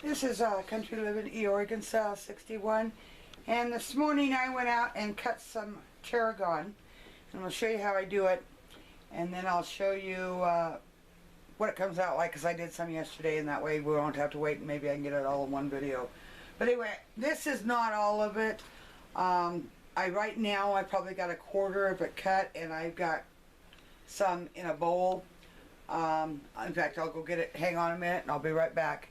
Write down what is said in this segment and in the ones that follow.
This is Country Living E. Oregon Style 61, and this morning I went out and cut some tarragon, and I'll show you how I do it, and then I'll show you what it comes out like, because I did some yesterday, and that way we won't have to wait, and maybe I can get it all in one video. But anyway, this is not all of it. Right now I probably got a quarter of it cut, and I've got some in a bowl. In fact, I'll go get it. Hang on a minute and I'll be right back.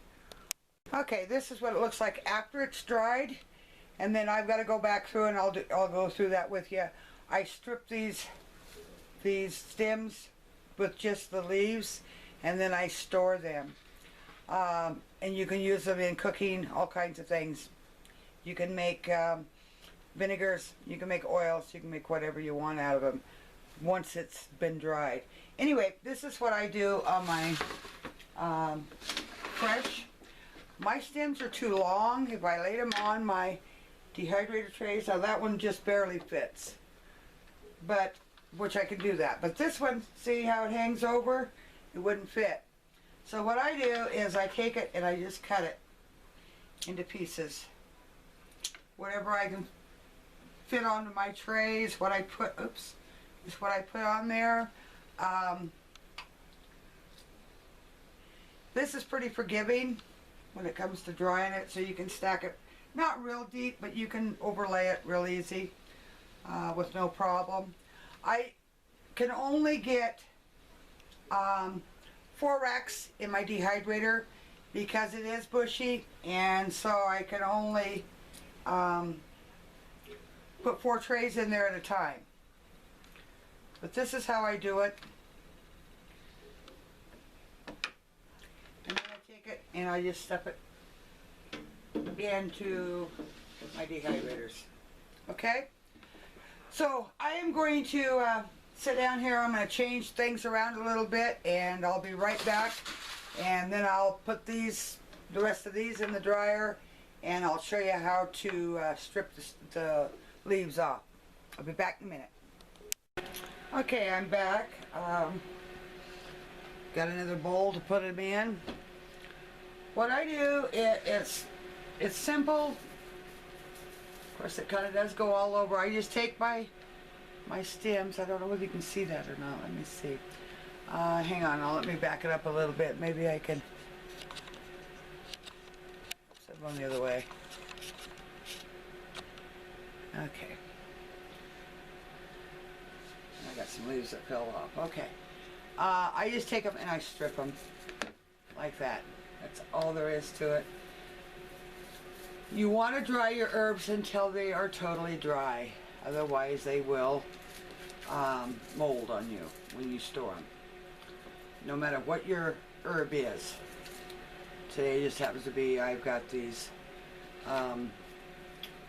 Okay, this is what it looks like after it's dried, and then I've got to go back through and I'll go through that with you. I strip these stems with just the leaves, and then I store them. And you can use them in cooking, all kinds of things. You can make vinegars, you can make oils, you can make whatever you want out of them once it's been dried. Anyway, this is what I do on my fresh. My stems are too long. If I laid them on my dehydrator trays, now that one just barely fits, but which I can do that. But this one, see how it hangs over? It wouldn't fit. So what I do is I take it and I just cut it into pieces. Whatever I can fit onto my trays, what I put, oops, is what I put on there. This is pretty forgiving when it comes to drying it, so you can stack it not real deep, but you can overlay it real easy with no problem. I can only get 4 racks in my dehydrator because it is bushy, and so I can only put 4 trays in there at a time. But this is how I do it. And then I take it and I just stuff it into my dehydrators. Okay? So I am going to sit down here. I'm going to change things around a little bit, and I'll be right back. And then I'll put the rest of these in the dryer, and I'll show you how to strip the leaves off. I'll be back in a minute. Okay, I'm back. Got another bowl to put them in. What I do, it's simple. Of course, it kind of does go all over. I just take my stems. I don't know whether you can see that or not. Let me see. Hang on, let me back it up a little bit. Maybe I can set one the other way. Okay. I got some leaves that fell off. Okay. I just take them and I strip them like that. That's all there is to it. You want to dry your herbs until they are totally dry. Otherwise they will mold on you when you store them. No matter what your herb is. Today just happens to be, I've got these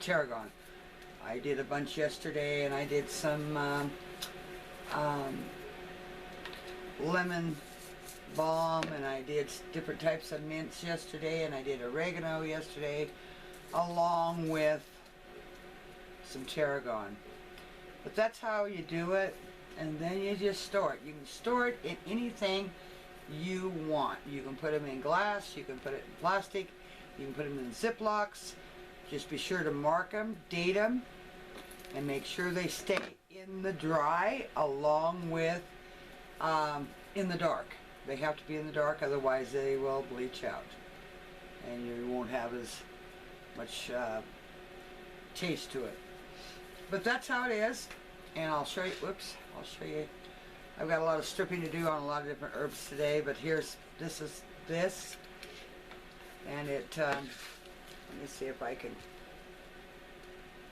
tarragon. I did a bunch yesterday, and I did some lemon balm, and I did different types of mints yesterday, and I did oregano yesterday, along with some tarragon. But that's how you do it, and then you just store it. You can store it in anything you want. You can put them in glass, you can put it in plastic, you can put them in Ziplocs. Just be sure to mark them, date them, and make sure they stay in the dry along with in the dark. They have to be in the dark, otherwise they will bleach out. And you won't have as much taste to it. But that's how it is. And I'll show you, whoops, I'll show you. I've got a lot of stripping to do on a lot of different herbs today, but this is this. And it, let me see if I can,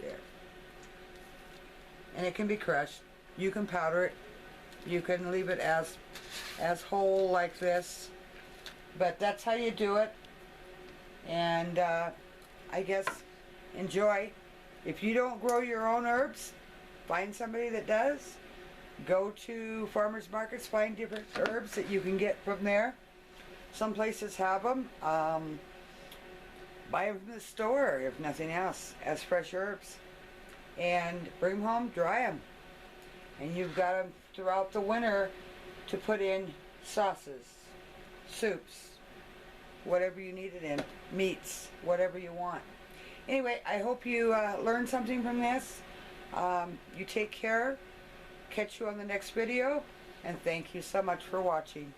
there. And it can be crushed. You can powder it. You can leave it as whole like this. But that's how you do it. And I guess enjoy. If you don't grow your own herbs, find somebody that does. Go to farmers markets, find different herbs that you can get from there. Some places have them. Buy them from the store, if nothing else, as fresh herbs. And bring them home, dry them. And you've got them throughout the winter to put in sauces, soups, whatever you need it in, meats, whatever you want. Anyway, I hope you learned something from this. You take care. Catch you on the next video, and thank you so much for watching.